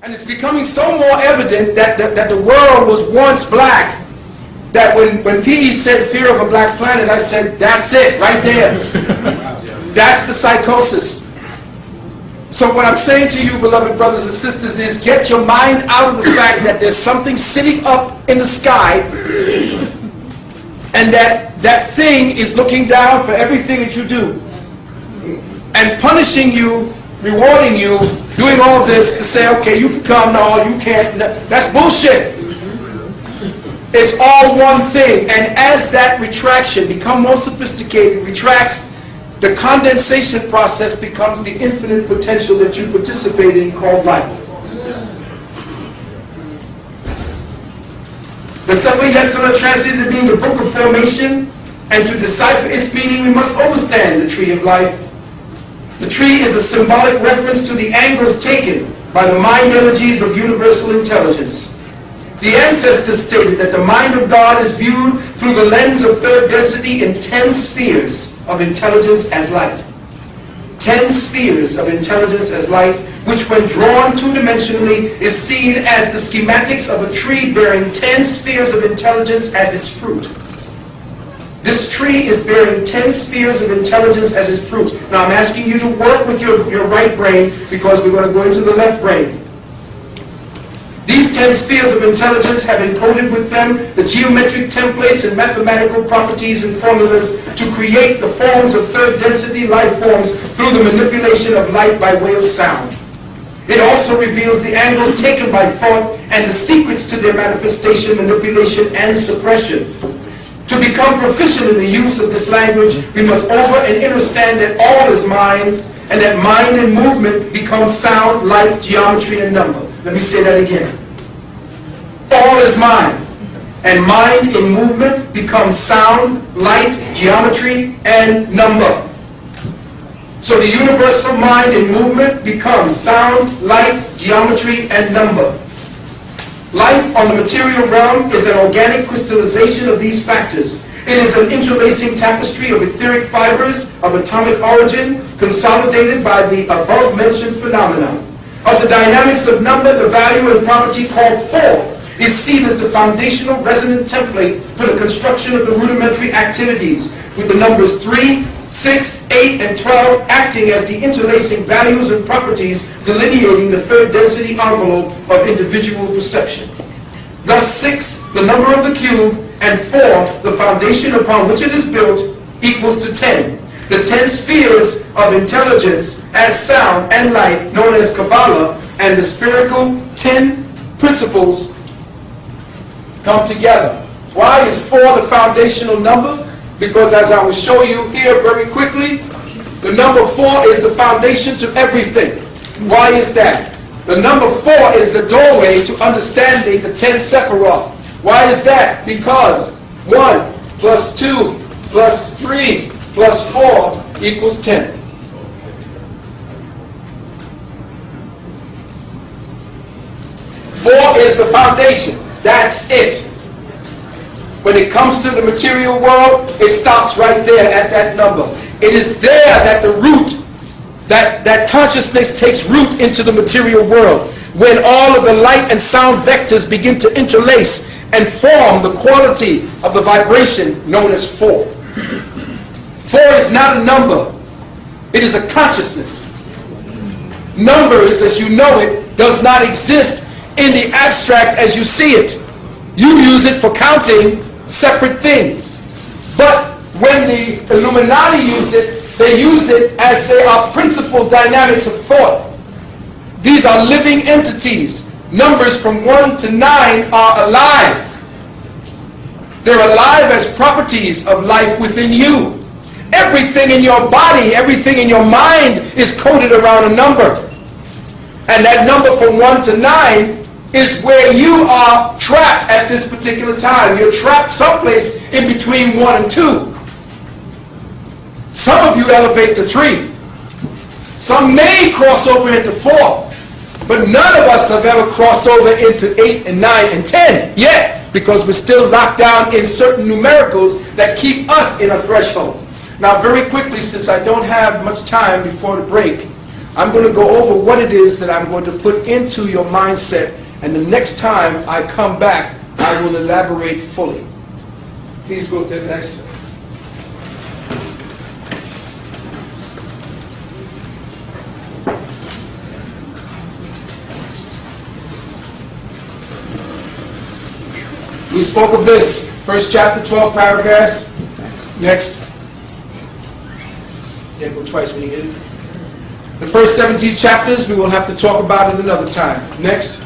And it's becoming so more evident that the world was once black, that when P.E. said fear of a black planet, I said, that's it, right there. That's the psychosis. So what I'm saying to you, beloved brothers and sisters, is get your mind out of the fact that there's something sitting up in the sky, and that thing is looking down for everything that you do, and punishing you, rewarding you, doing all this to say, okay, you can come, no, you can't. No. That's bullshit. It's all one thing. And as that retraction becomes more sophisticated, retracts, the condensation process becomes the infinite potential that you participate in, called life. The Decipher Yesara translated to being the book of formation, and to decipher its meaning we must understand the tree of life. The tree is a symbolic reference to the angles taken by the mind energies of universal intelligence. The ancestors stated that the mind of God is viewed through the lens of third density in 10 spheres of intelligence as light. 10 spheres of intelligence as light, which when drawn two-dimensionally is seen as the schematics of a tree bearing 10 spheres of intelligence as its fruit. This tree is bearing 10 spheres of intelligence as its fruit. Now I'm asking you to work with your right brain, because we're going to go into the left brain. These 10 spheres of intelligence have encoded with them the geometric templates and mathematical properties and formulas to create the forms of third density life forms through the manipulation of light by way of sound. It also reveals the angles taken by thought and the secrets to their manifestation, manipulation, and suppression. To become proficient in the use of this language, we must over and understand that all is mind, and that mind and movement become sound, light, geometry, and number. Let me say that again. All is mind, and mind in movement becomes sound, light, geometry, and number. So the universal mind in movement becomes sound, light, geometry, and number. Life on the material realm is an organic crystallization of these factors. It is an interlacing tapestry of etheric fibers of atomic origin, consolidated by the above-mentioned phenomena. Of the dynamics of number, the value and property called 4 is seen as the foundational resonant template for the construction of the rudimentary activities, with the numbers 3, 6, 8, and 12 acting as the interlacing values and properties delineating the third density envelope of individual perception. Thus 6, the number of the cube, and 4, the foundation upon which it is built, equals to 10. The 10 spheres of intelligence as sound and light, known as Kabbalah, and the spherical 10 principles come together. Why is 4 the foundational number? Because as I will show you here very quickly, the number 4 is the foundation to everything. Why is that? The number 4 is the doorway to understanding the 10 Sephiroth. Why is that? Because 1 plus 2 plus 3 plus 4 equals 10. 4 is the foundation. That's it. When it comes to the material world, it stops right there at that number. It is there that the root, that consciousness takes root into the material world. When all of the light and sound vectors begin to interlace and form the quality of the vibration known as 4. 4 is not a number. It is a consciousness. Numbers, as you know it, does not exist in the abstract as you see it. You use it for counting separate things. But when the Illuminati use it, they use it as they are principal dynamics of thought. These are living entities. Numbers from 1 to 9 are alive. They're alive as properties of life within you. Everything in your body, everything in your mind is coded around a number. And that number from 1 to 9 is where you are trapped at this particular time. You're trapped someplace in between 1 and 2. Some of you elevate to 3. Some may cross over into 4. But none of us have ever crossed over into 8 and 9 and 10 yet, because we're still locked down in certain numericals that keep us in a threshold. Now very quickly, since I don't have much time before the break, I'm going to go over what it is that I'm going to put into your mindset, and the next time I come back, I will elaborate fully. Please go to the next. We spoke of this, first chapter, 12 paragraphs. Next. Yeah, go twice when you hit it. The first 17 chapters we will have to talk about at another time. Next.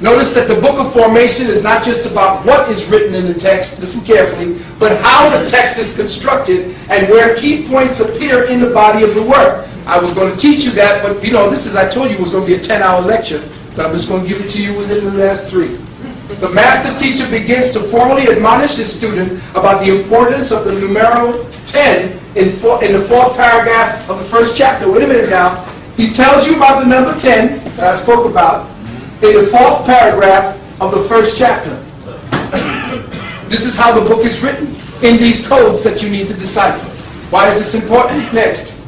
Notice that the book of formation is not just about what is written in the text, listen carefully, but how the text is constructed and where key points appear in the body of the work. I was going to teach you that, but you know, this is, I told you it was going to be a 10-hour lecture, but I'm just going to give it to you within the last 3. The master teacher begins to formally admonish his student about the importance of the numeral 10 in the 4th paragraph of the 1st chapter. Wait a minute now. He tells you about the number 10 that I spoke about in the 4th paragraph of the 1st chapter. This is how the book is written in these codes that you need to decipher. Why is this important? Next.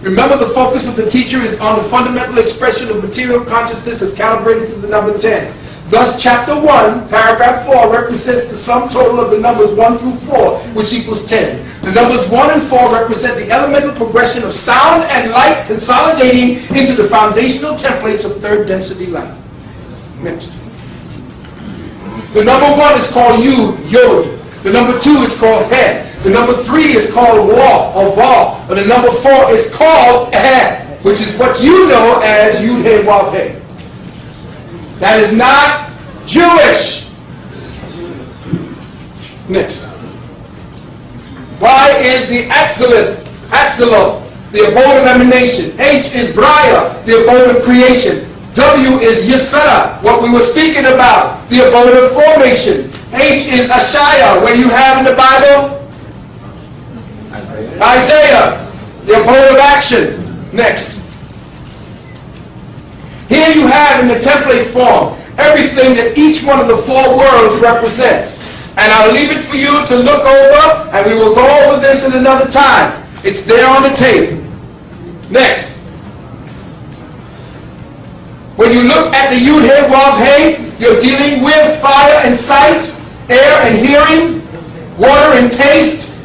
Remember, the focus of the teacher is on the fundamental expression of material consciousness as calibrated to the number 10. Thus, chapter 1, paragraph 4 represents the sum total of the numbers 1 through 4, which equals 10. The numbers 1 and 4 represent the elemental progression of sound and light consolidating into the foundational templates of third density life. Next. The number 1 is called Yod. The number 2 is called He. The number 3 is called Wa or Va. But the number 4 is called He, which is what you know as Yud He Wav He. That is not Jewish. Next. Y is the Atziloth, the abode of emanation. H is Braya, the abode of creation. W is Yesara, what we were speaking about, the abode of formation. H is Ashaya, where you have in the Bible Isaiah, the abode of action. Next. Here you have in the template form everything that each one of the 4 worlds represents. And I'll leave it for you to look over, and we will go over this at another time. It's there on the tape. Next. When you look at the Yud He Wav He, you're dealing with fire and sight, air and hearing, water and taste,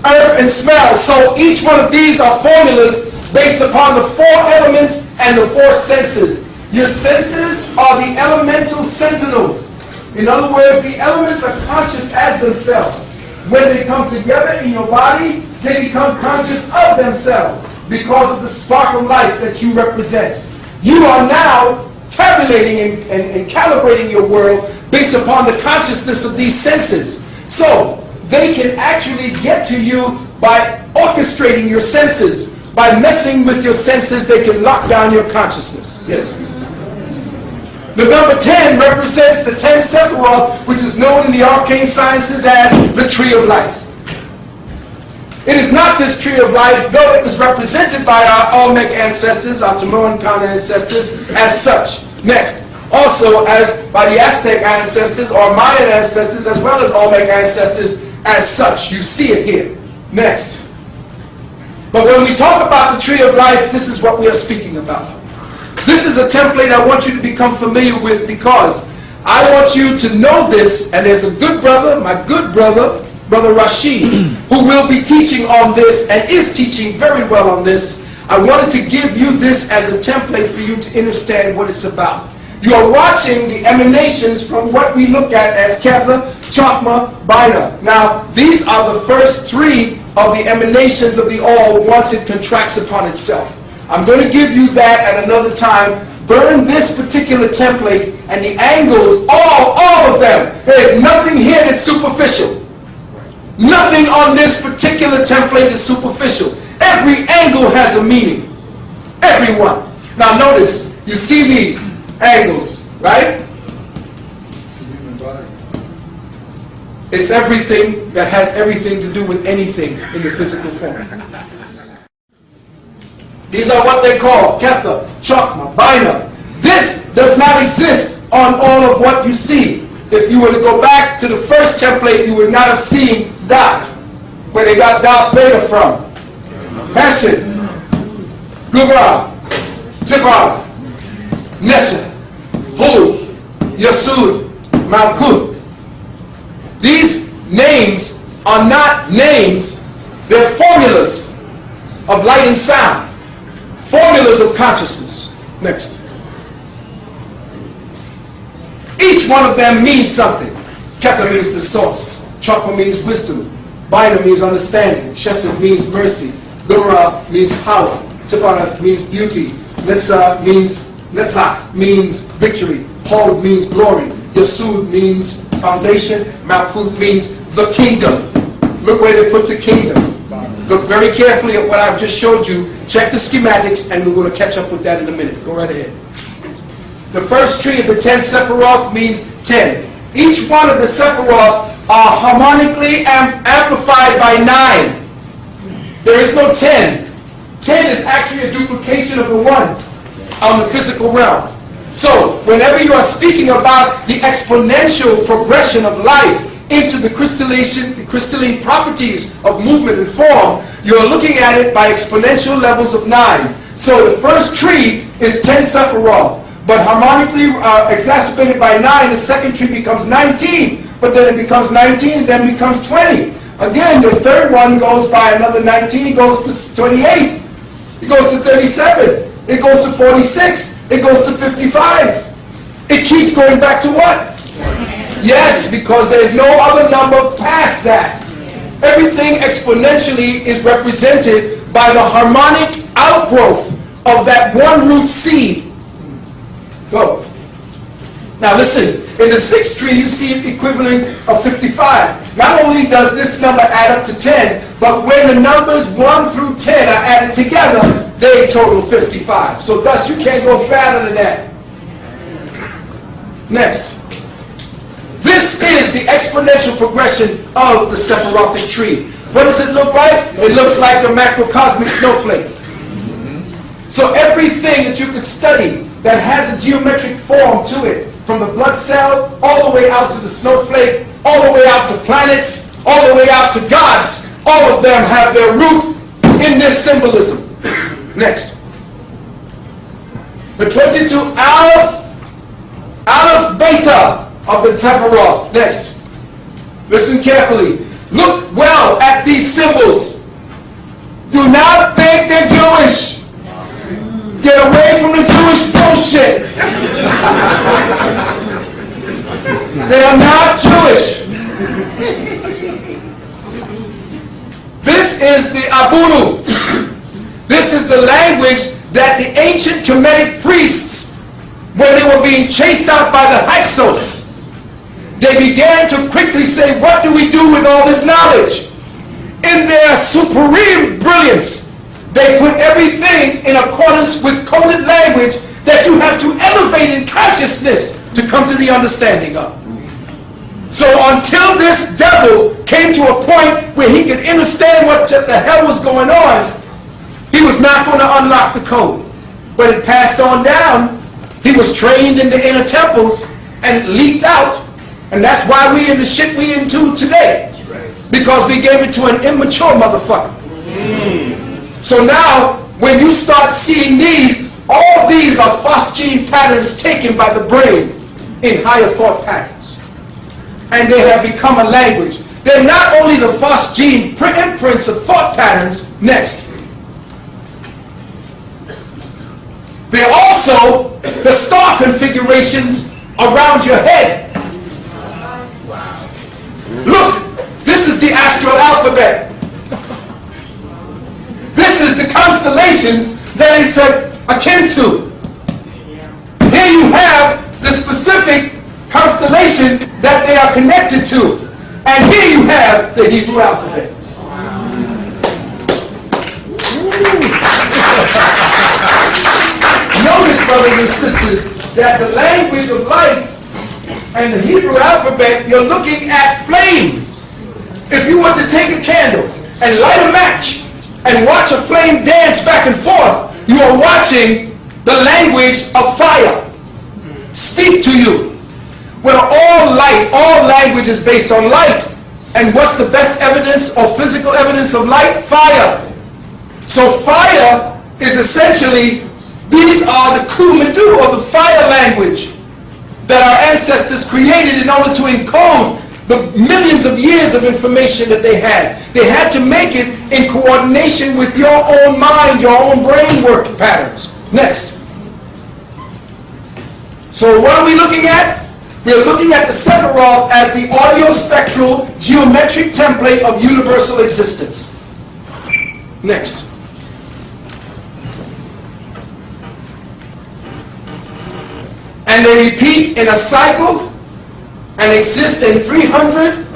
earth and smell. So each one of these are formulas based upon the 4 elements and the 4 senses. Your senses are the elemental sentinels. In other words, the elements are conscious as themselves. When they come together in your body, they become conscious of themselves because of the spark of life that you represent. You are now tabulating and calibrating your world based upon the consciousness of these senses. So, they can actually get to you by orchestrating your senses. By messing with your senses, they can lock down your consciousness. Yes. The number 10 represents the 10 Sephiroth, which is known in the arcane sciences as the tree of life. It is not this tree of life, though it was represented by our Olmec ancestors, our Tamoan Khan ancestors, as such. Next. Also as by the Aztec ancestors or Mayan ancestors, as well as Olmec ancestors, as such. You see it here. Next. But when we talk about the tree of life, this is what we are speaking about. This is a template I want you to become familiar with, because I want you to know this, and there's a good brother, my good brother, Brother Rashid, who will be teaching on this and is teaching very well on this. I wanted to give you this as a template for you to understand what it's about. You are watching the emanations from what we look at as Ketha, Chokma, Bina. Now, these are the first 3 of the emanations of the all once it contracts upon itself. I'm going to give you that at another time. Burn this particular template and the angles, all of them. There is nothing here that's superficial. Nothing on this particular template is superficial. Every angle has a meaning. Every one. Now notice, you see these angles, right? It's everything that has everything to do with anything in the physical form. These are what they call Ketha, Chokma, Bina. This does not exist on all of what you see. If you were to go back to the first template, you would not have seen that, where they got Darth Vader from. Hesed. Gubra, Tibar, Nesha, Hul, Yasud, Malkut. These names are not names, they're formulas of light and sound, formulas of consciousness. Next. Each one of them means something. Keta means the source, Chakra means wisdom, Bina means understanding, Shesed means mercy, Gura means power, Tipareth means beauty, Nessa means Nesach means victory, Hod means glory, Yasud means foundation, Malkuth means the kingdom. Look where they put the kingdom. Look very carefully at what I've just showed you. Check the schematics, and we're going to catch up with that in a minute. Go right ahead. The first tree of the 10 Sephiroth means 10. Each one of the Sephiroth are harmonically amplified by 9. There is no 10. 10 is actually a duplication of the 1 on the physical realm. So, whenever you are speaking about the exponential progression of life into the crystalline properties of movement and form, you're looking at it by exponential levels of 9. So the first tree is 10 Sephiroth, but harmonically exacerbated by 9, the second tree becomes 19, but then it becomes 19 and then becomes 20. Again, the third one goes by another 19, it goes to 28, it goes to 37, it goes to 46, it goes to 55. It keeps going back to what? Yes, because there is no other number past that. Everything exponentially is represented by the harmonic outgrowth of that one root seed. Go. Now listen, in the sixth tree you see an equivalent of 55. Not only does this number add up to 10, but when the numbers 1 through 10 are added together, they total 55. So thus you can't go farther than that. Next. This is the exponential progression of the Sephirothic tree. What does it look like? It looks like the macrocosmic snowflake. So everything that you could study that has a geometric form to it, from the blood cell all the way out to the snowflake, all the way out to planets, all the way out to gods, all of them have their root in this symbolism. Next. The 22 Aleph Beta of the Sephiroth. Next. Listen carefully. Look well at these symbols. Do not think they're Jewish. Get away from the Jewish bullshit. They are not Jewish. This is the Aburu. This is the language that the ancient Kemetic priests, when they were being chased out by the Hyksos, they began to quickly say, what do we do with all this knowledge? In their supreme brilliance, they put everything in accordance with coded language that you have to elevate in consciousness to come to the understanding of. So until this devil came to a point where he could understand what the hell was going on, he was not going to unlock the code. But it passed on down. He was trained in the inner temples and it leaked out. And that's why we in the shit we into today. Because we gave it to an immature motherfucker. So now, when you start seeing these, all these are phosgene patterns taken by the brain in higher thought patterns. And they have become a language. They're not only the phosgene imprints of thought patterns. Next. They're also the star configurations around your head. Look, this is the astral alphabet. This is the constellations that it's akin to. Here you have the specific constellation that they are connected to. And here you have the Hebrew alphabet. Notice, brothers and sisters, that the language of light and the Hebrew alphabet, you're looking at flames. If you were to take a candle and light a match and watch a flame dance back and forth, you are watching the language of fire speak to you. Well, all light, all language is based on light. And what's the best evidence or physical evidence of light? Fire. So fire is essentially, these are the kumedu, or the fire language, that our ancestors created in order to encode the millions of years of information that they had. They had to make it in coordination with your own mind, your own brain work patterns. Next. So what are we looking at? We're looking at the Sephiroth as the audio-spectral geometric template of universal existence. Next. And they repeat in a cycle and exist in 300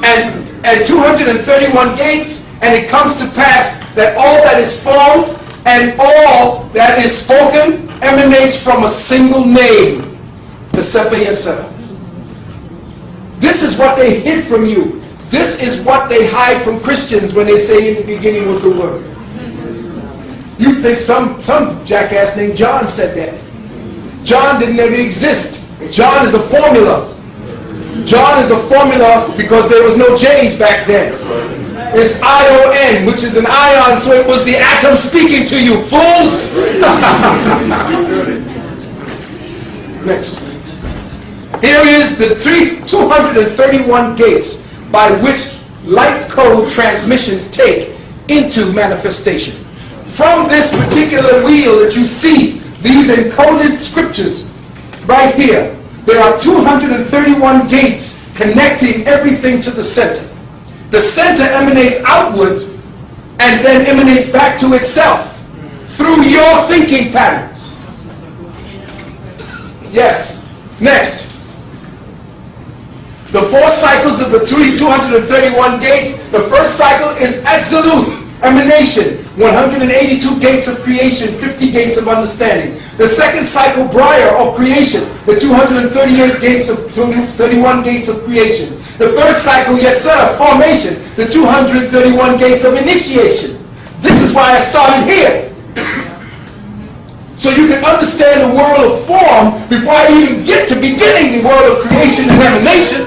and 231 gates, and it comes to pass that all that is formed and all that is spoken emanates from a single name, the Sefer Yetzirah. This is what they hid from you. This is what they hide from Christians when they say in the beginning was the Word. You think some jackass named John said that. John didn't ever exist. John is a formula. John is a formula because there was no J's back then. It's I-O-N, which is an ion, so it was the atom speaking to you, fools! Next. Here is the 231 gates by which light code transmissions take into manifestation. From this particular wheel that you see, these encoded scriptures right here, there are 231 gates connecting everything to the center. The center emanates outwards and then emanates back to itself through your thinking patterns. Yes. Next. The 4 cycles of the 231 gates. The first cycle is Atziluth, emanation. 182 gates of creation, 50 gates of understanding. The second cycle, Briar, or creation, the 238 gates of 31 gates of creation. The third cycle, Yetzirah, formation, the 231 gates of initiation. This is why I started here. So you can understand the world of form before I even get to beginning the world of creation and emanation.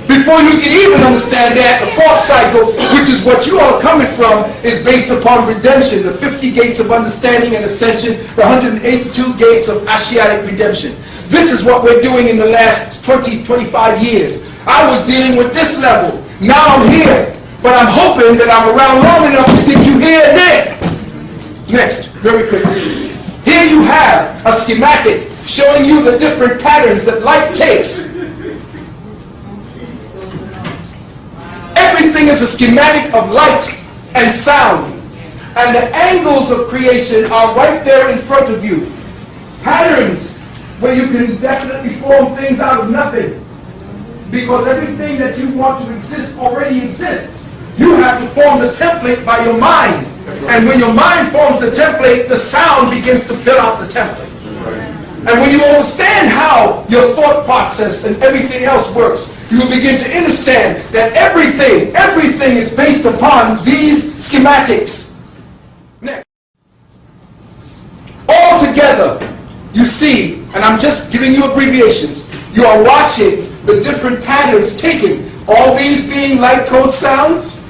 Before you can even understand that, the 4th cycle, which is what you all are coming from, is based upon redemption, the 50 gates of understanding and ascension, the 182 gates of Ashiatic redemption. This is what we're doing in the last 20, 25 years. I was dealing with this level. Now I'm here. But I'm hoping that I'm around long enough to get you here and there. Next, very quickly. Here you have a schematic showing you the different patterns that light takes. Everything is a schematic of light and sound. And the angles of creation are right there in front of you. Patterns where you can definitely form things out of nothing. Because everything that you want to exist already exists. You have to form the template by your mind. And when your mind forms the template, the sound begins to fill out the template. And when you understand how your thought process and everything else works, you will begin to understand that everything is based upon these schematics. Next. All together, you see, and I'm just giving you abbreviations, you are watching the different patterns taken, all these being light code sounds,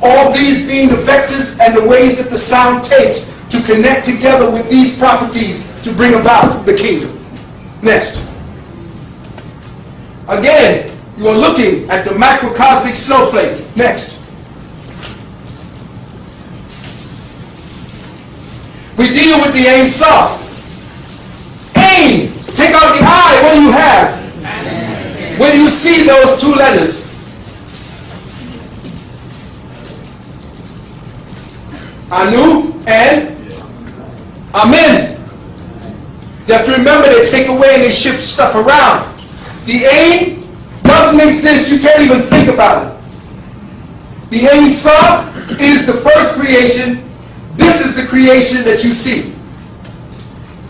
all these being the vectors and the ways that the sound takes to connect together with these properties to bring about the kingdom. Next. Again, you are looking at the macrocosmic snowflake. Next. We deal with the Ein Sof. Ein, take out the I, what do you have? When you see those 2 letters, Anu and Amen. You have to remember they take away and they shift stuff around. The Ein doesn't exist, you can't even think about it. The Ein Sof is the first creation. This is the creation that you see.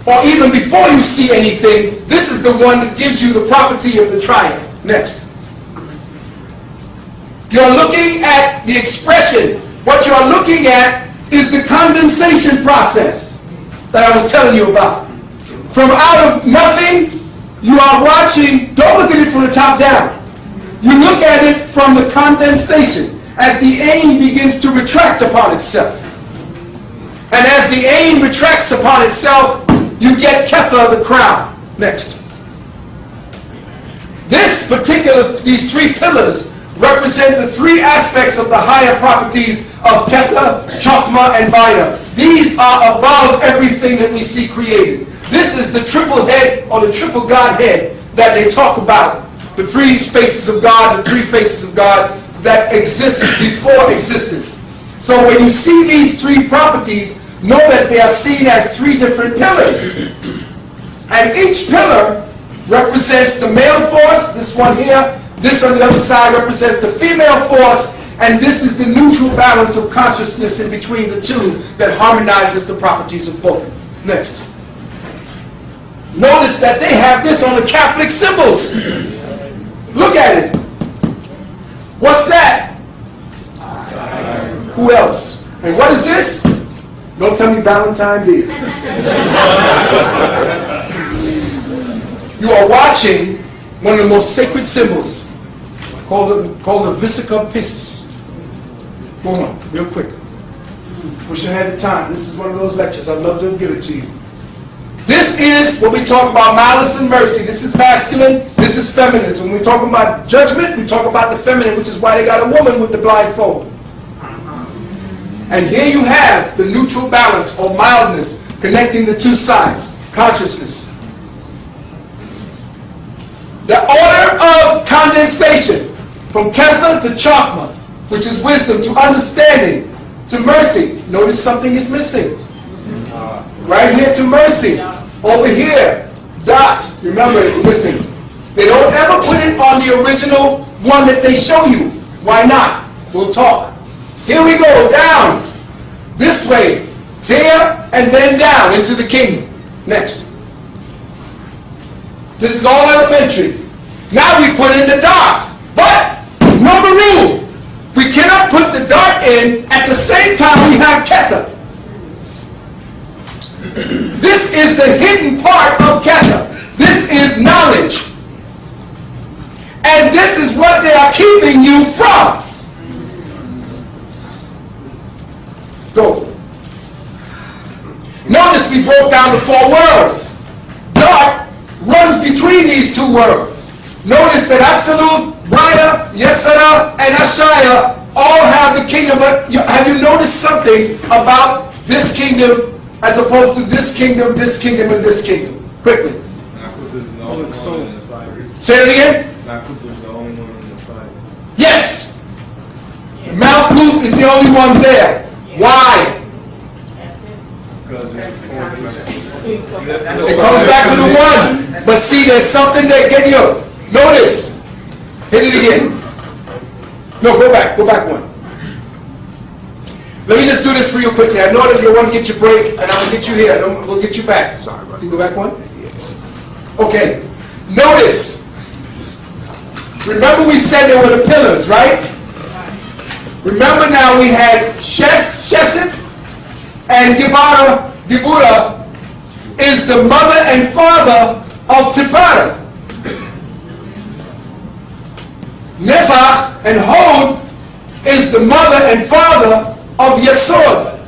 Or even before you see anything, this is the one that gives you the property of the triad. Next. You're looking at the expression. What you're looking at is the condensation process that I was telling you about. From out of nothing, you are watching, don't look at it from the top down. You look at it from the condensation as the Ein begins to retract upon itself. And as the ain retracts upon itself, you get Ketha, the crown. Next. These three pillars represent the three aspects of the higher properties of Ketha, Chokma, and Bina. These are above everything that we see created. This is the triple head or the triple Godhead that they talk about. The three spaces of God, the three faces of God that exist before existence. So when you see these three properties, know that they are seen as three different pillars. And each pillar represents the male force, this one here. This on the other side represents the female force. And this is the neutral balance of consciousness in between the two that harmonizes the properties of both. Next. Notice that they have this on the Catholic symbols. Look at it. What's that? Who else? And what is this? Don't tell me Valentine did. You are watching one of the most sacred symbols called the Visica Piscis. Go on, real quick. Wish I had the time. This is one of those lectures. I'd love to give it to you. This is what we talk about malice and mercy. This is masculine. This is feminine. So when we talk about judgment, we talk about the feminine, which is why they got a woman with the blindfold. And here you have the neutral balance or mildness connecting the two sides. Consciousness. The order of condensation from Ketha to Chokma, which is wisdom, to understanding, to mercy. Notice something is missing. Right here to mercy. Over here, dot. Remember, it's missing. They don't ever put it on the original one that they show you. Why not? We'll talk. Here we go, down. This way. Here, and then down into the kingdom. Next. This is all elementary. Now we put in the dot. But, know the rule. We cannot put the dot in at the same time we have Ketha. This is the hidden part of Ketha. This is knowledge. And this is what they are keeping you from. Go. Notice we broke down the four worlds. Dark runs between these two worlds. Notice that Absolute, Braya, Yesara, and Ashaya all have the kingdom. But have you noticed something about this kingdom as opposed to this kingdom, and this kingdom? Quickly. Say it again. Yes. Malkuth is the only one there. Why? It comes back to the one. But see, there's something that get you. Notice. Hit it again. No, go back one. Let me just do this for you quickly. I know that you want to get your break, and I'm going to get you here. We'll get you back. Sorry, brother. You go back one? Okay. Notice. Remember we said there were the pillars, right? Remember now we had Sheset and Gibura is the mother and father of Tipara. Nesach and Hod is the mother and father of Yesod.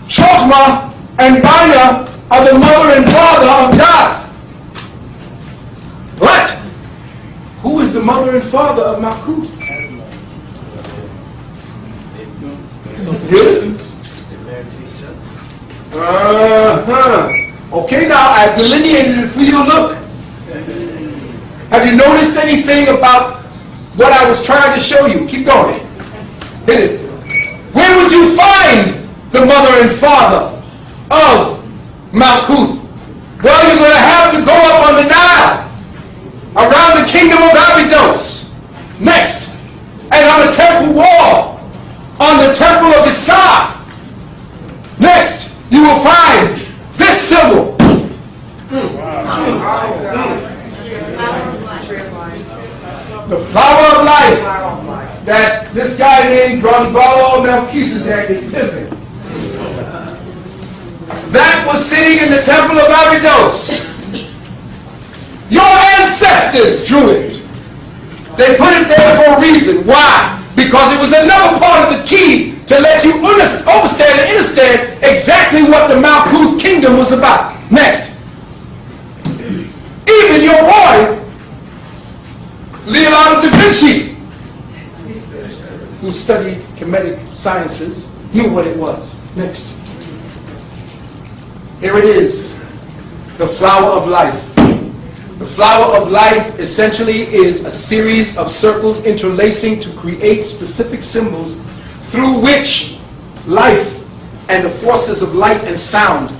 Chokma and Bina are the mother and father of Dat. What? Who is the mother and father of Malkut? Really? Okay, now I've delineated it for you. Look. Have you noticed anything about what I was trying to show you? Keep going. Hit it. Where would you find the mother and father of Malkuth? Well, you're going to have to go up on the Nile, around the kingdom of Abydos. Next. And on the temple wall, on the temple of Issa. Next, you will find this symbol. The flower of life that this guy named Drunvalo Melchizedek is pimping. That was sitting in the temple of Abydos. Your ancestors drew it. They put it there for a reason. Why? Because it was another part of the key to let you understand and understand exactly what the Malkuth kingdom was about. Next. Even your boy, Leonardo da Vinci, who studied Kemetic sciences, knew what it was. Next. Here it is. The flower of life. The flower of life essentially is a series of circles interlacing to create specific symbols through which life and the forces of light and sound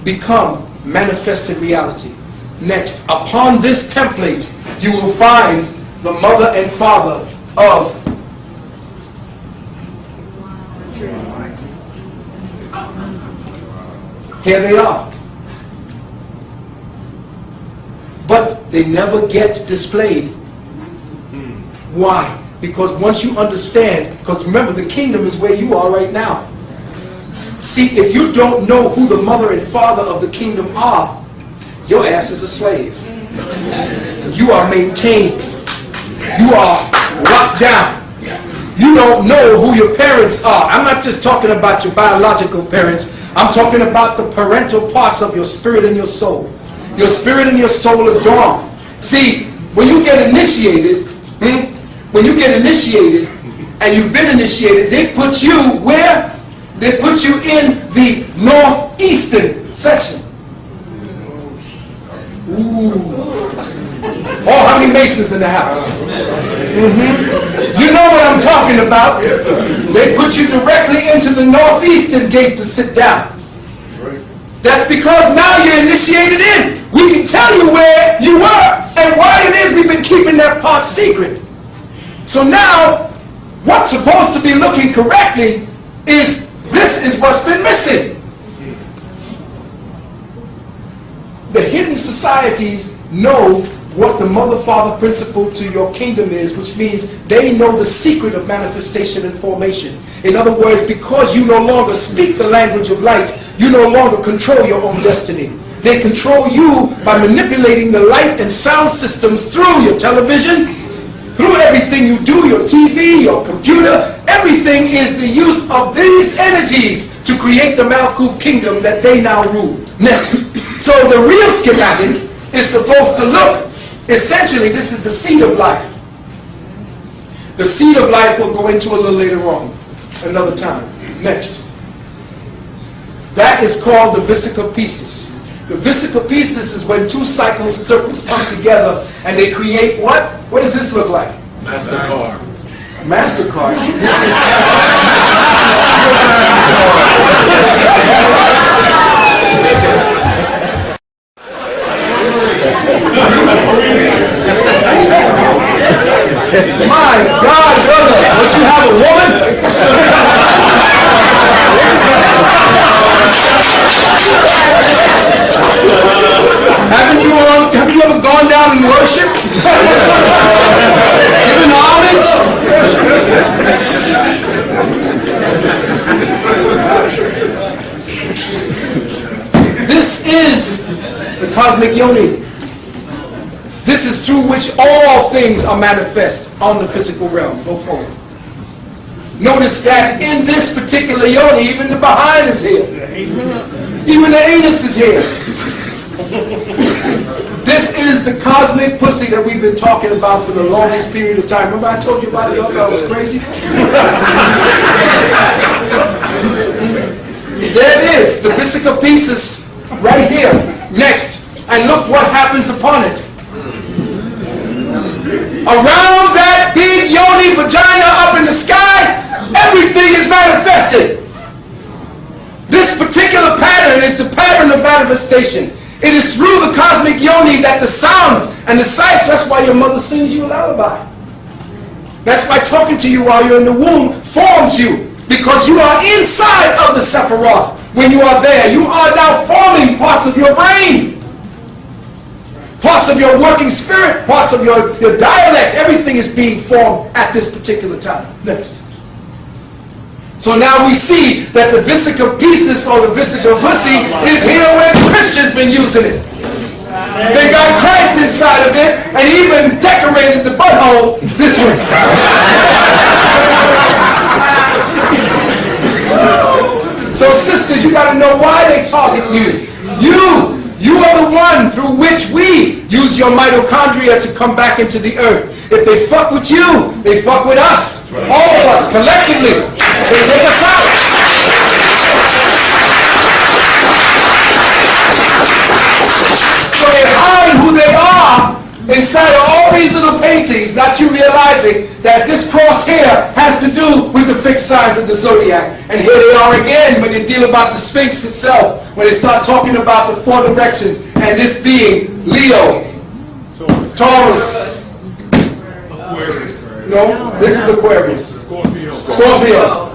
become manifested reality. Next, upon this template, you will find the mother and father of here they are. But they never get displayed. Why? Because once you understand, because remember the kingdom is where you are right now. See, if you don't know who the mother and father of the kingdom are, your ass is a slave. You are maintained. You are locked down. You don't know who your parents are. I'm not just talking about your biological parents. I'm talking about the parental parts of your spirit and your soul. Your spirit and your soul is gone. See, when you get initiated, and you've been initiated, they put you where? They put you in the northeastern section. Ooh. Oh, how many Masons in the house? You know what I'm talking about. They put you directly into the northeastern gate to sit down. That's because now you're initiated in. We can tell you where you were and why it is we've been keeping that part secret. So now, what's supposed to be looking correctly is this is what's been missing. The hidden societies know what the mother-father principle to your kingdom is, which means they know the secret of manifestation and formation. In other words, because you no longer speak the language of light, you no longer control your own destiny. They control you by manipulating the light and sound systems through your television, through everything you do, your TV, your computer. Everything is the use of these energies to create the Malkuth kingdom that they now rule. Next. So the real schematic is supposed to look, essentially, this is the seed of life. The seed of life we'll go into a little later on, another time. Next. That is called the vesica piscis. The vesica piscis is when two circles come together and they create what? What does this look like? MasterCard. MasterCard. My God, brother, don't you have a woman? Have you ever gone down and worshiped? Given homage? This is the cosmic Yoni. This is through which all things are manifest on the physical realm. Go forward. Notice that in this particular Yoni, even the behind is here. Even the anus is here. This is the cosmic pussy that we've been talking about for the longest period of time. Remember I told you about it? I thought I was crazy? There it is, the vesica piscis, right here. Next, and look what happens upon it. Around that big Yoni vagina up in the sky, everything is manifested. This particular pattern is the pattern of manifestation. It is through the cosmic Yoni that the sounds and the sights, that's why your mother sings you a lullaby. That's why talking to you while you're in the womb forms you. Because you are inside of the Sephiroth. When you are there, you are now forming parts of your brain. Parts of your working spirit, parts of your dialect, everything is being formed at this particular time. Next. So now we see that the vesica piscis or the vesica pussy is here where Christians been using it. They got Christ inside of it and even decorated the butthole this way. So sisters, you got to know why they target you. You are the one through which we use your mitochondria to come back into the earth. If they fuck with you, they fuck with us. All of us, collectively. They take us out. So they hide who they are inside of all these little paintings, not you realizing that this cross here has to do with the fixed signs of the zodiac. And here they are again when they deal about the Sphinx itself, when they start talking about the 4 directions, and this being Leo, Taurus. No, this is Aquarius. Scorpio.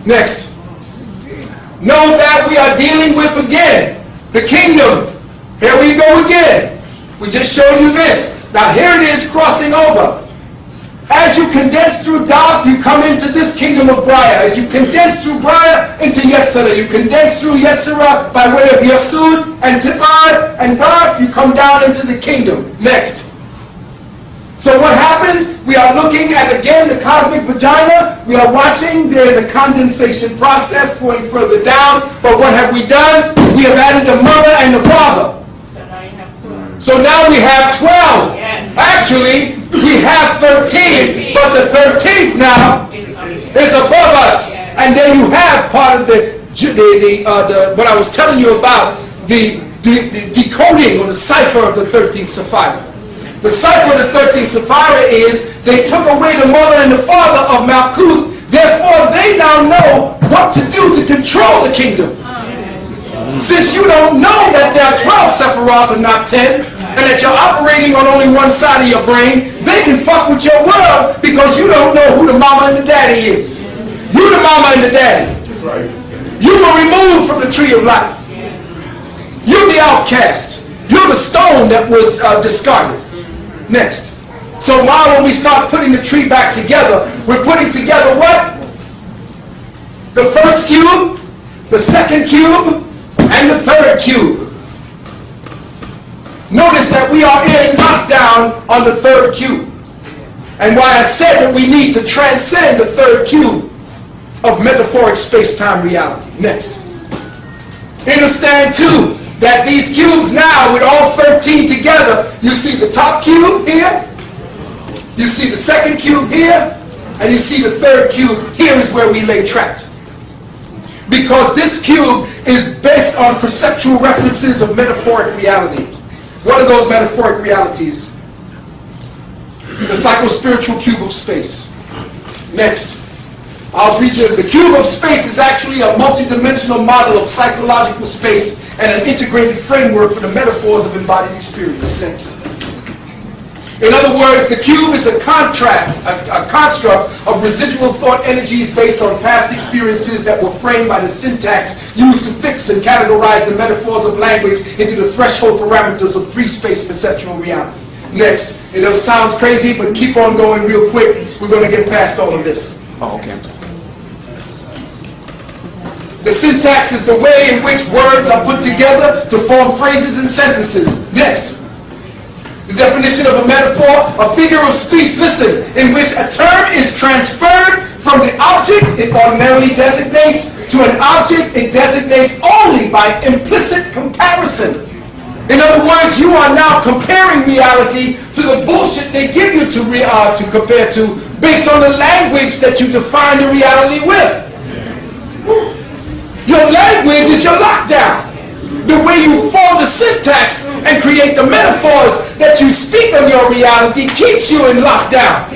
Next. Know that we are dealing with, again, the kingdom. Here we go again. We just showed you this. Now here it is crossing over. As you condense through Darth, you come into this kingdom of Briar. As you condense through Briar into Yetzirah, you condense through Yetzirah by way of Yesud and Tifar and Darth, you come down into the kingdom. Next. So what happens? We are looking at, again, the cosmic vagina. We are watching. There's a condensation process going further down. But what have we done? We have added the mother and the father. So now we have 12. Actually, we have 13. But the 13th now is above us. And then you have part of the what I was telling you about, the decoding or the cipher of the 13th Sapphira. The cipher of the 13th Sapphira is they took away the mother and the father of Malkuth. Therefore, they now know what to do to control the kingdom. Since you don't know that there are 12 Sephiroth and not 10, and that you're operating on only one side of your brain, they can fuck with your world because you don't know who the mama and the daddy is. You the mama and the daddy. You were removed from the tree of life. You're the outcast. You're the stone that was discarded. Next. So now when we start putting the tree back together, we're putting together what? The first cube, the second cube, and the third cube. Notice that we are in lockdown on the third cube. And why I said that we need to transcend the third cube of metaphoric space-time reality. Next. Understand too that these cubes now, with all 13 together, you see the top cube here, you see the second cube here, and you see the third cube. Here is where we lay trapped. Because this cube is based on perceptual references of metaphoric reality. What are those metaphoric realities? The psycho-spiritual cube of space. Next. I'll read you. The cube of space is actually a multidimensional model of psychological space and an integrated framework for the metaphors of embodied experience. Next. In other words, the cube is a construct of residual thought energies based on past experiences that were framed by the syntax used to fix and categorize the metaphors of language into the threshold parameters of free-space perceptual reality. Next. It sounds crazy, but keep on going real quick. We're going to get past all of this. Oh, okay. The syntax is the way in which words are put together to form phrases and sentences. Next. The definition of a metaphor, a figure of speech, listen, in which a term is transferred from the object it ordinarily designates to an object it designates only by implicit comparison. In other words, you are now comparing reality to the bullshit they give you to compare to based on the language that you define the reality with. Your language is your lockdown. The way you form the syntax and create the metaphors that you speak on your reality keeps you in lockdown.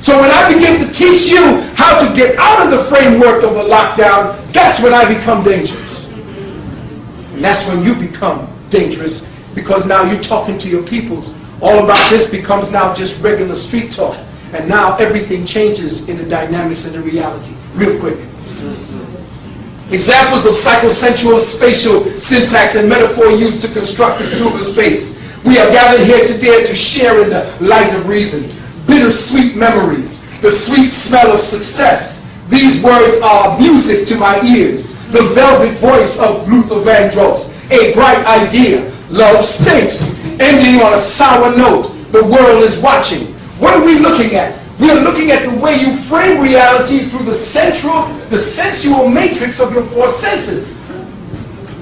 So when I begin to teach you how to get out of the framework of a lockdown, that's when I become dangerous. And that's when you become dangerous, because now you're talking to your peoples. All about this becomes now just regular street talk. And now everything changes in the dynamics and the reality. Real quick. Examples of psychosensual spatial syntax and metaphor used to construct this tube of space. We are gathered here today to share in the light of reason. Bittersweet memories. The sweet smell of success. These words are music to my ears. The velvet voice of Luther Vandross. A bright idea. Love stinks. Ending on a sour note. The world is watching. What are we looking at? We are looking at the way you frame reality through the sensual matrix of your four senses.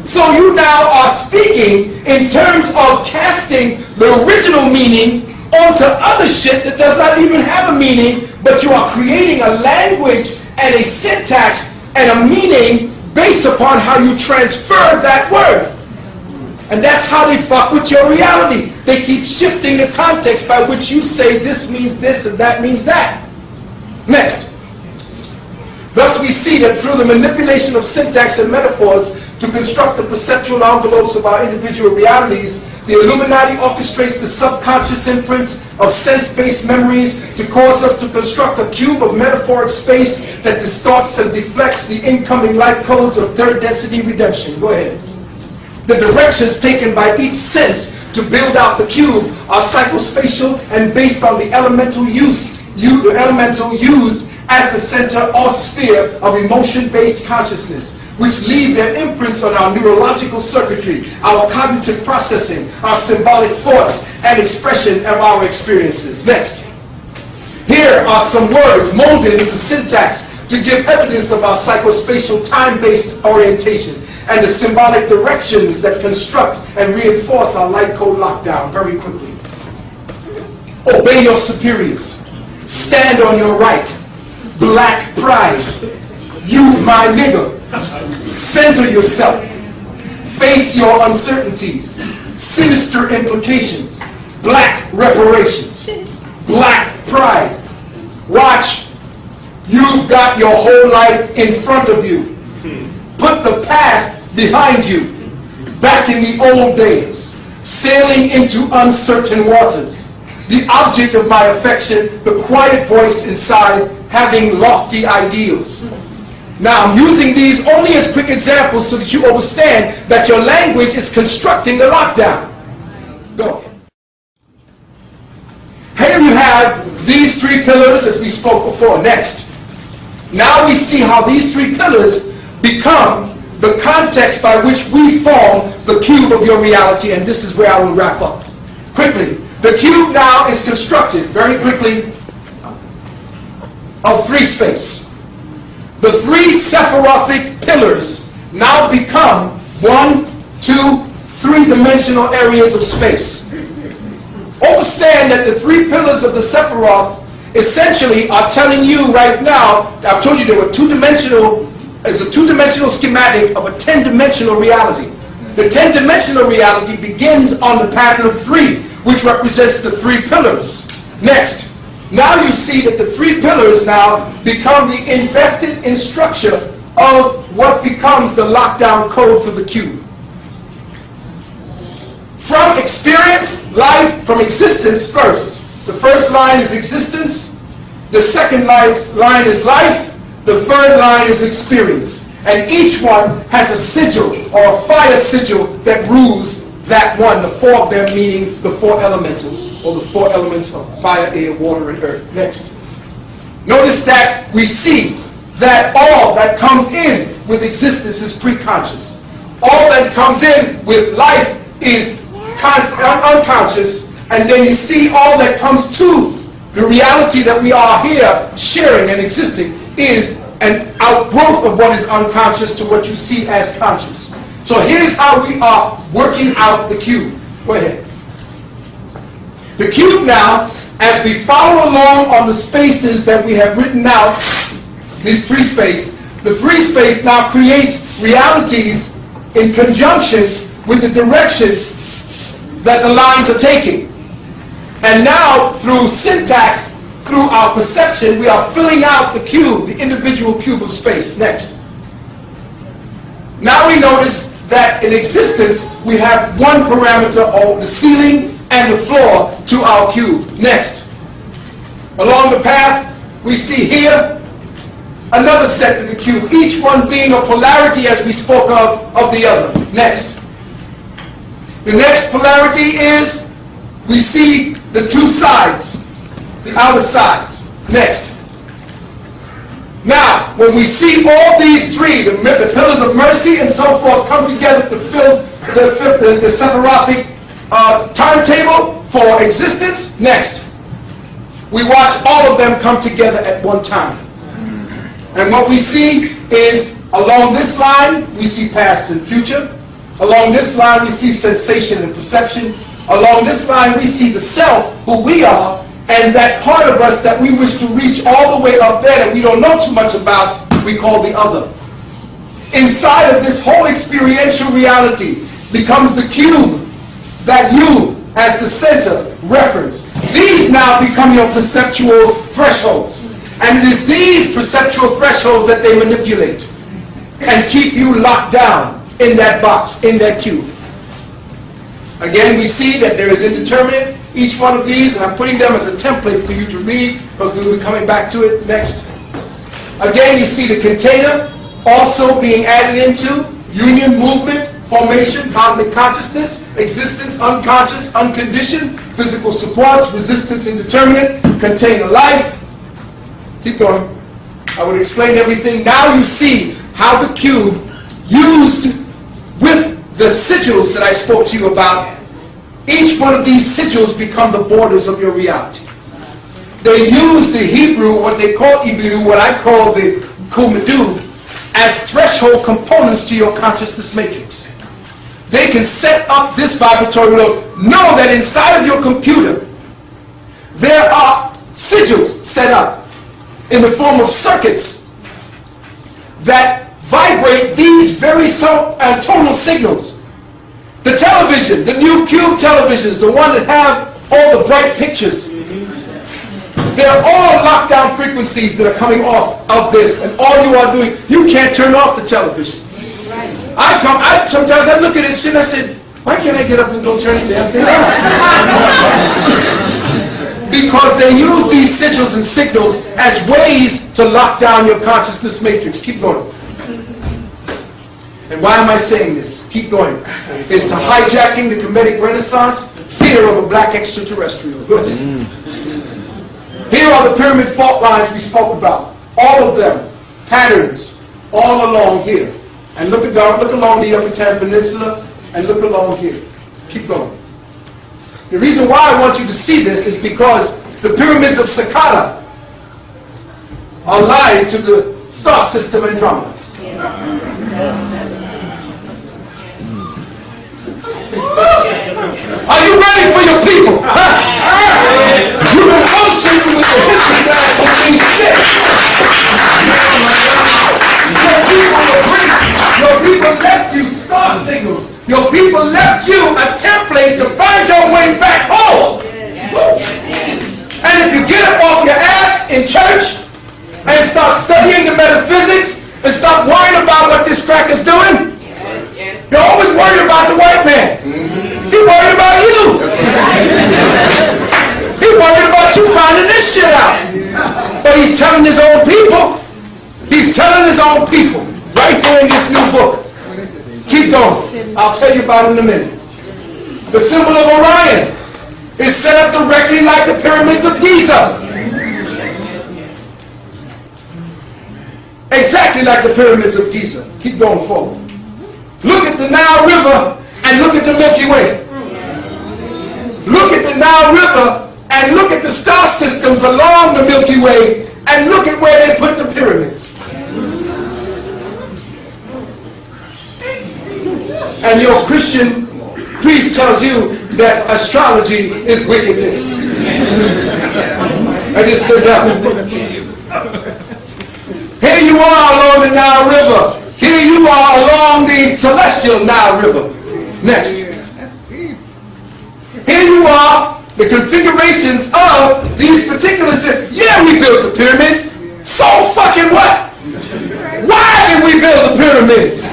So you now are speaking in terms of casting the original meaning onto other shit that does not even have a meaning, but you are creating a language and a syntax and a meaning based upon how you transfer that word. And that's how they fuck with your reality. They keep shifting the context by which you say this means this and that means that. Next. Thus we see that through the manipulation of syntax and metaphors to construct the perceptual envelopes of our individual realities, the Illuminati orchestrates the subconscious imprints of sense-based memories to cause us to construct a cube of metaphoric space that distorts and deflects the incoming light codes of third density redemption. Go ahead. The directions taken by each sense to build out the cube are psychospatial and based on the elemental used as the center or sphere of emotion-based consciousness, which leave their imprints on our neurological circuitry, our cognitive processing, our symbolic thoughts, and expression of our experiences. Next. Here are some words molded into syntax to give evidence of our psychospatial time-based orientation and the symbolic directions that construct and reinforce our light code lockdown very quickly. Obey your superiors. Stand on your right. Black pride. You my nigga. Center yourself. Face your uncertainties. Sinister implications. Black reparations. Black pride. Watch. You've got your whole life in front of you. Put the past behind you. Back in the old days. Sailing into uncertain waters. The object of my affection, the quiet voice inside, having lofty ideals. Now I'm using these only as quick examples so that you understand that your language is constructing the lockdown. Go. Here you have these three pillars as we spoke before. Next. Now we see how these three pillars become the context by which we form the cube of your reality, and this is where I will wrap up. Quickly. The cube now is constructed, very quickly, of three space. The three Sephirothic pillars now become 1, 2, 3-dimensional areas of space. Understand that the three pillars of the Sephiroth essentially are telling you right now, I've told you they were two-dimensional, as a two-dimensional schematic of a 10-dimensional reality. The 10-dimensional reality begins on the pattern of 3, which represents the three pillars. Next, now you see that the three pillars now become the invested in structure of what becomes the lockdown code for the cube. From experience, life, from existence first. The first line is existence. The second line is life. The third line is experience. And each one has a sigil or a fire sigil that rules that one, the four of them meaning the four elementals, or the four elements of fire, air, water, and earth. Next. Notice that we see that all that comes in with existence is preconscious. All that comes in with life is unconscious, and then you see all that comes to the reality that we are here sharing and existing is an outgrowth of what is unconscious to what you see as conscious. So here's how we are working out the cube. Go ahead. The cube now, as we follow along on the spaces that we have written out, these three space, the three space now creates realities in conjunction with the direction that the lines are taking. And now through syntax, through our perception, we are filling out the cube, the individual cube of space. Next. Now we notice that in existence we have one parameter, or the ceiling and the floor, to our cube. Next. Along the path we see here another set to the cube, each one being a polarity as we spoke of the other. Next. The next polarity is we see the two sides, the outer sides. Next. Now, when we see all these three, the pillars of mercy and so forth, come together to fill the Sephirothic timetable for existence. Next. we watch all of them come together at one time. And what we see is, along this line, we see past and future. Along this line, we see sensation and perception. Along this line, we see the self, who we are, and that part of us that we wish to reach all the way up there that we don't know too much about, we call the other. Inside of this whole experiential reality becomes the cube, that you, as the center, reference. These now become your perceptual thresholds. And it is these perceptual thresholds that they manipulate and keep you locked down in that box, in that cube. Again, we see that there is indeterminate, each one of these, and I'm putting them as a template for you to read, because we'll be coming back to it next. Again, you see the container also being added into union, movement, formation, cosmic consciousness, existence, unconscious, unconditioned, physical supports, resistance, indeterminate, container life. Keep going. I would explain everything. Now you see how the cube, used with the sigils that I spoke to you about, each one of these sigils become the borders of your reality. They use the Hebrew, what they call Hebrew, what I call the Kumedu, as threshold components to your consciousness matrix. They can set up this vibratory load. Know that inside of your computer, there are sigils set up in the form of circuits that vibrate these very tonal signals. The television, the new cube televisions, the one that have all the bright pictures, they're all lockdown frequencies that are coming off of this, and all you are doing, you can't turn off the television. Sometimes I look at this shit and I said, why can't I get up and go turn the damn thing on? Because they use these sigils and signals as ways to lock down your consciousness matrix. Keep going. And why am I saying this? Keep going. It's hijacking the Kemetic Renaissance, fear of a black extraterrestrial. Good. Here are the pyramid fault lines we spoke about. All of them. Patterns. All along here. And look along the Yucatan Peninsula, and look along here. Keep going. The reason why I want you to see this is because the pyramids of Sakata are aligned to the star system Andromeda. Are you ready for your people? You've been bullshitting with the history guys for being shit. Your people left you star signals. Your people left you a template to find your way back home. And if you get up off your ass in church and start studying the metaphysics and stop worrying about what this cracker's doing, you're always worried about the white man. He's worried about you. He's worried about you finding this shit out. But he's telling his own people. He's telling his own people. Right there in this new book. Keep going. I'll tell you about it in a minute. The symbol of Orion is set up directly like the pyramids of Giza. Exactly like the pyramids of Giza. Keep going forward. Look at the Nile River and look at the Milky Way. Look at the Nile River and look at the star systems along the Milky Way and look at where they put the pyramids. And your Christian priest tells you that astrology is wickedness. And it's the devil. Here you are along the Nile River. Here you are along the celestial Nile River. Next. Here you are, the configurations of these particular cities. Yeah, we built the pyramids. So fucking what? Why did we build the pyramids?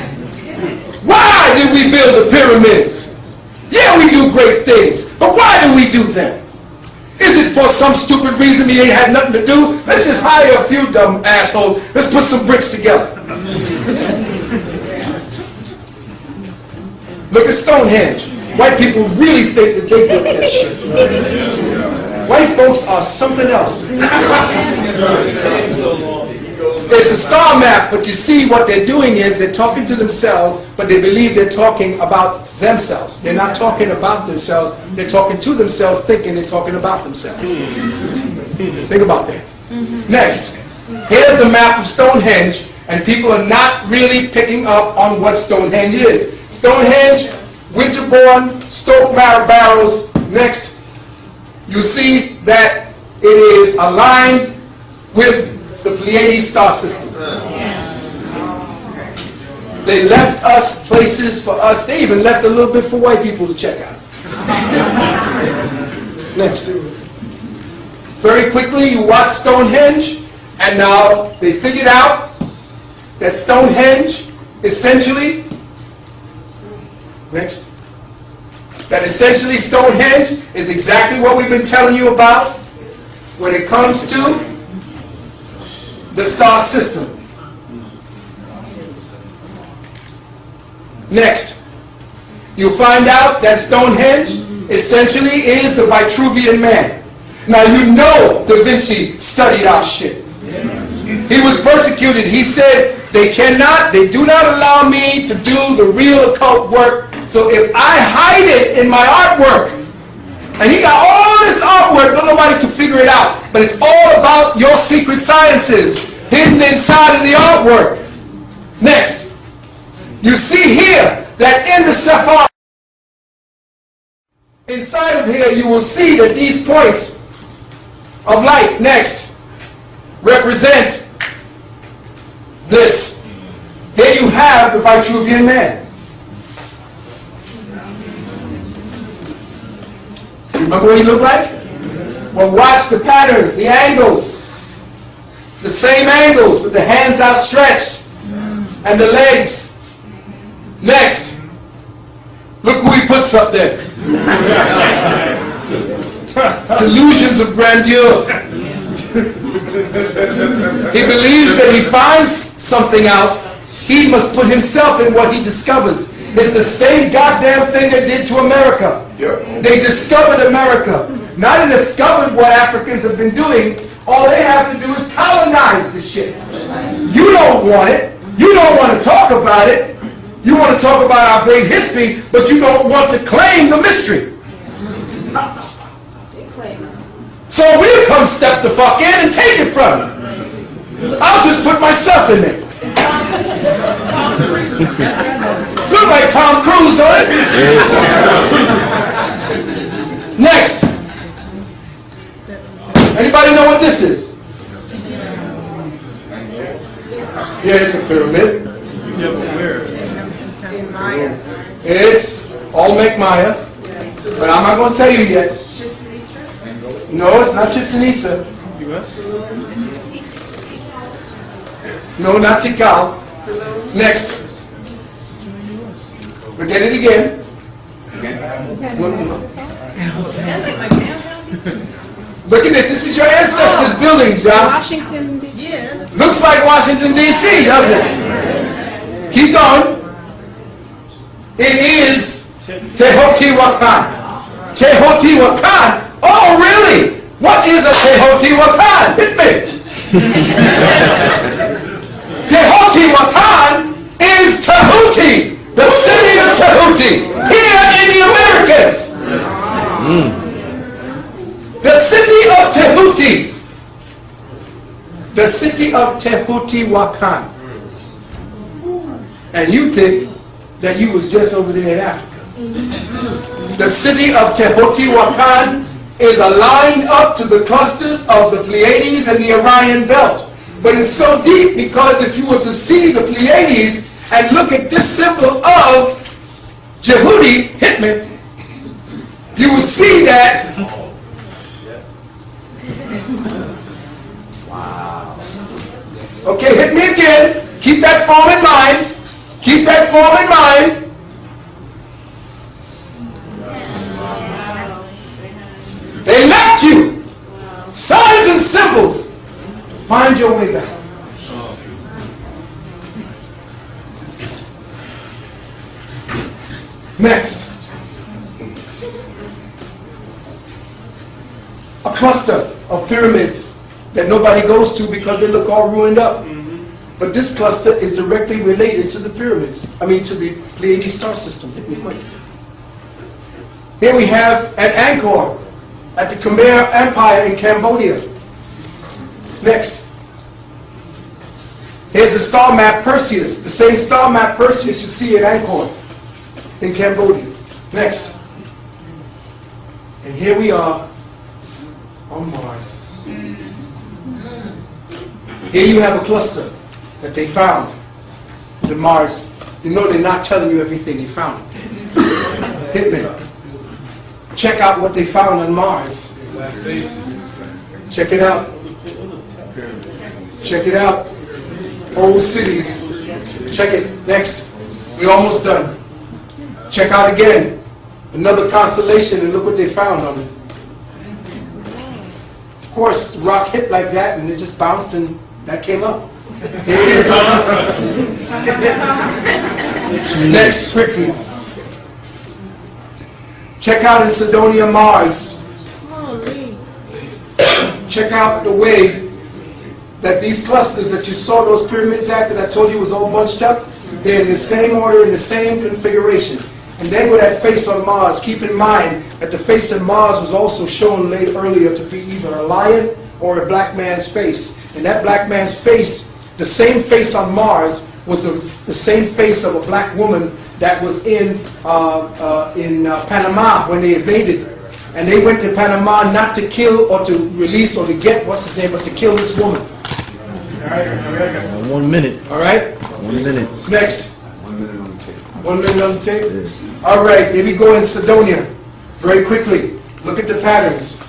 Why did we build the pyramids? Yeah, we do great things, but why do we do them? Is it for some stupid reason we ain't had nothing to do? Let's just hire a few dumb assholes. Let's put some bricks together. Look at Stonehenge. White people really think that they did that shit. White folks are something else. It's a star map, but you see what they're doing is they're talking to themselves, but they believe they're talking about themselves. They're not talking about themselves. They're talking to themselves, thinking they're talking about themselves. Think about that. Next, here's the map of Stonehenge, and people are not really picking up on what Stonehenge is. Stonehenge, winterborn, stone barrows. Next, you see that it is aligned with the Pleiades star system. They left us places for us. They even left a little bit for white people to check out. Next. Very quickly, you watch Stonehenge, and now they figured out that Stonehenge essentially, next, that essentially Stonehenge is exactly what we've been telling you about when it comes to the star system. Next, you'll find out that Stonehenge essentially is the Vitruvian Man. Now you know Da Vinci studied our shit. He was persecuted. He said, they do not allow me to do the real occult work, so if I hide it in my artwork, and he got all this artwork, nobody can figure it out, but it's all about your secret sciences hidden inside of the artwork. Next, you see here that in the Sephar, inside of here, you will see that these points of light, next, represent this. Here you have the Vitruvian Man. You remember what he looked like? Well, watch the patterns, the angles. The same angles with the hands outstretched and the legs. Next, look who he puts up there. Delusions of grandeur. He believes that he finds something out, he must put himself in what he discovers. It's the same goddamn thing they did to America. Yep. They discovered America. Now they discovered what Africans have been doing. All they have to do is colonize this shit. You don't want it. You don't want to talk about it. You want to talk about our great history, but you don't want to claim the mystery. So we'll come step the fuck in and take it from you. I'll just put myself in there. Look like Tom Cruise, don't it? Next. Anybody know what this is? Yeah, it's a pyramid. It's Olmec Maya, but I'm not going to tell you yet. No, it's not Chichen Itza. No, not Tikal. Next. Forget it again. Look at it. This is your ancestors' buildings, y'all. Washington, D.C. Looks like Washington, D.C., doesn't it? Keep going. It is Teotihuacan. Teotihuacan? Oh, really? What is a Teotihuacan? Hit me. Teotihuacan is Tahuti, the city of Tahuti, here in the Americas. The city of Tahuti. The city of Teotihuacan. And you think that you was just over there in Africa. The city of Teotihuacan is aligned up to the clusters of the Pleiades and the Orion belt. But it's so deep because if you were to see the Pleiades and look at this symbol of Jehudi, hit me, you would see that. Wow. Okay, hit me again. Keep that form in mind. Keep that form in mind. They left you signs and symbols to find your way back. Next, a cluster of pyramids that nobody goes to because they look all ruined up. But this cluster is directly related to the pyramids. I mean, to the Pleiades star system. Hit me quick. Here we have at Angkor, at the Khmer Empire in Cambodia. Next. Here's the star map Perseus, the same star map Perseus you see in Angkor in Cambodia. Next. And here we are on Mars. Here you have a cluster that they found in Mars. You know they're not telling you everything they found. Hitman. Check out what they found on Mars. Check it out. Check it out. Old cities. Check it. Next. We're almost done. Check out again. Another constellation, and look what they found on it. Of course, the rock hit like that and it just bounced and that came up. Here it is. Next, quickly. Check out in Sidonia, Mars. Check out the way that these clusters that you saw those pyramids at that I told you was all bunched up, they're in the same order, in the same configuration. And then with that face on Mars, keep in mind that the face on Mars was also shown earlier to be either a lion or a black man's face. And that black man's face, the same face on Mars, was the same face of a black woman that was in Panama when they evaded. And they went to Panama not to kill or to release or to get, what's his name, but to kill this woman. 1 minute. All right? 1 minute. Next. 1 minute on the tape. 1 minute on the tape? All right, here we go in Sidonia. Very quickly. Look at the patterns.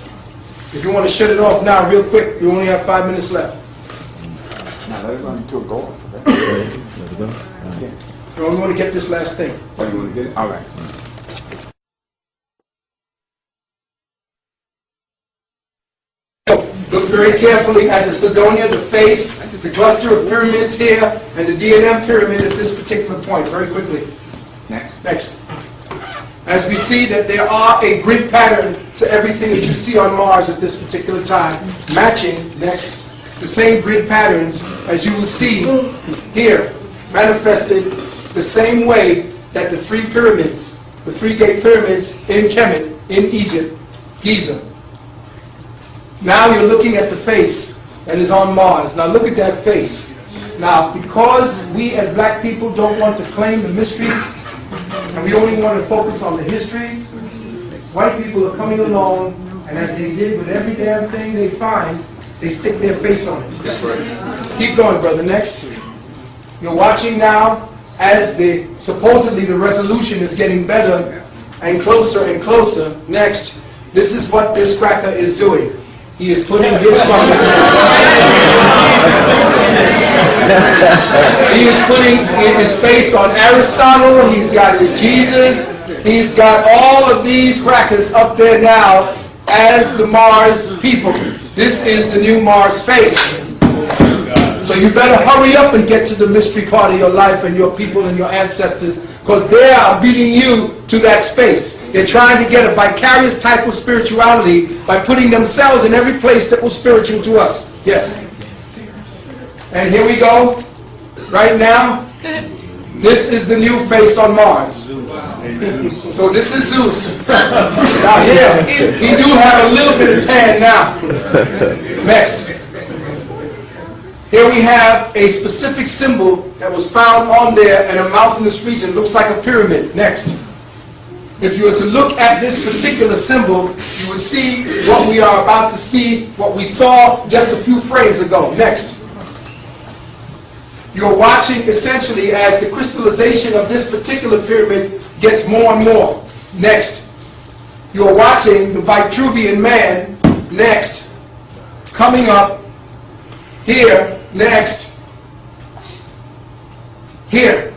If you want to shut it off now, real quick, you only have 5 minutes left. Now let it run until it goes. Let it go. You only want to get this last thing. Oh, you want to get it? All right. Look very carefully at the Sidonia, the face, the cluster of pyramids here, and the D&M pyramid at this particular point. Very quickly. Next. As we see that there are a grid pattern to everything that you see on Mars at this particular time, matching, next, the same grid patterns as you will see here, manifested the same way that the three pyramids, the three-gate pyramids in Kemet, in Egypt, Giza. Now you're looking at the face that is on Mars. Now look at that face. Now, because we as black people don't want to claim the mysteries, and we only want to focus on the histories, white people are coming along, and as they did with every damn thing they find, they stick their face on it. That's right. Keep going, brother. Next. You're watching now as supposedly the resolution is getting better and closer and closer. Next. This is what this cracker is doing. He is putting his fucking He is putting his face on Aristotle. He's got his Jesus. He's got all of these crackers up there now as the Mars people. This is the new Mars face. So you better hurry up and get to the mystery part of your life and your people and your ancestors, because they are beating you to that space. They're trying to get a vicarious type of spirituality by putting themselves in every place that was spiritual to us. Yes. And here we go. Right now, this is the new face on Mars. So this is Zeus. Now here, he do have a little bit of tan now. Next. Here we have a specific symbol that was found on there in a mountainous region. Looks like a pyramid. Next. If you were to look at this particular symbol, you would see what we are about to see, what we saw just a few frames ago. Next. You're watching essentially as the crystallization of this particular pyramid gets more and more. Next. You're watching the Vitruvian man, next, coming up here. Next, here.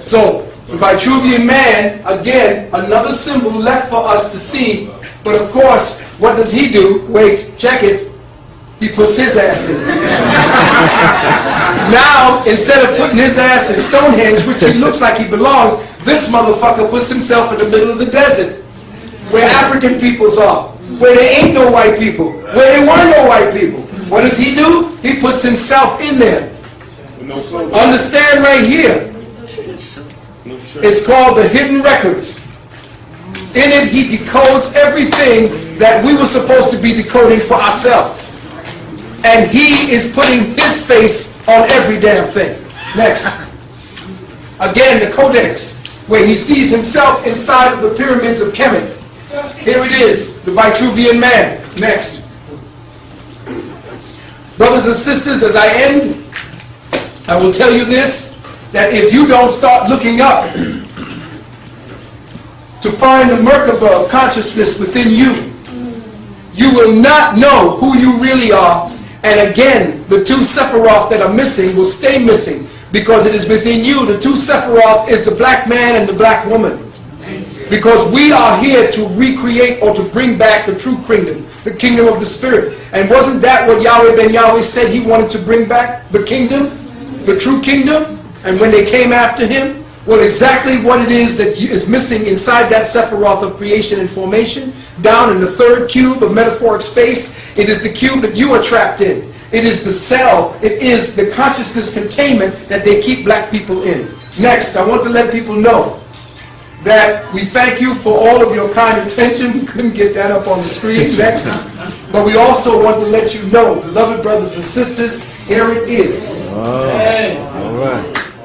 So, the Vitruvian man, again, another symbol left for us to see. But of course, what does he do? Wait, check it. He puts his ass in. Now, instead of putting his ass in Stonehenge, which he looks like he belongs, this motherfucker puts himself in the middle of the desert, where African peoples are, where there ain't no white people, where there were no white people. What does he do? He puts himself in there. Understand right here. It's called the hidden records. In it, he decodes everything that we were supposed to be decoding for ourselves. And he is putting his face on every damn thing. Next. Again, the Codex, where he sees himself inside of the pyramids of Kemet. Here it is, the Vitruvian man. Next. Brothers and sisters, as I end, I will tell you this, that if you don't start looking up to find the Merkaba of consciousness within you, you will not know who you really are. And again, the two Sephiroth that are missing will stay missing because it is within you. The two Sephiroth is the black man and the black woman. Because we are here to recreate or to bring back the true kingdom, the kingdom of the spirit. And wasn't that what Yahweh ben Yahweh said he wanted to bring back? The kingdom, the true kingdom? And when they came after him, well, exactly what it is that is missing inside that Sephiroth of creation and formation, down in the third cube of metaphoric space, it is the cube that you are trapped in. It is the cell, it is the consciousness containment that they keep black people in. Next, I want to let people know that we thank you for all of your kind attention. We couldn't get that up on the screen. Next. But we also want to let you know, beloved brothers and sisters, here it is. All right.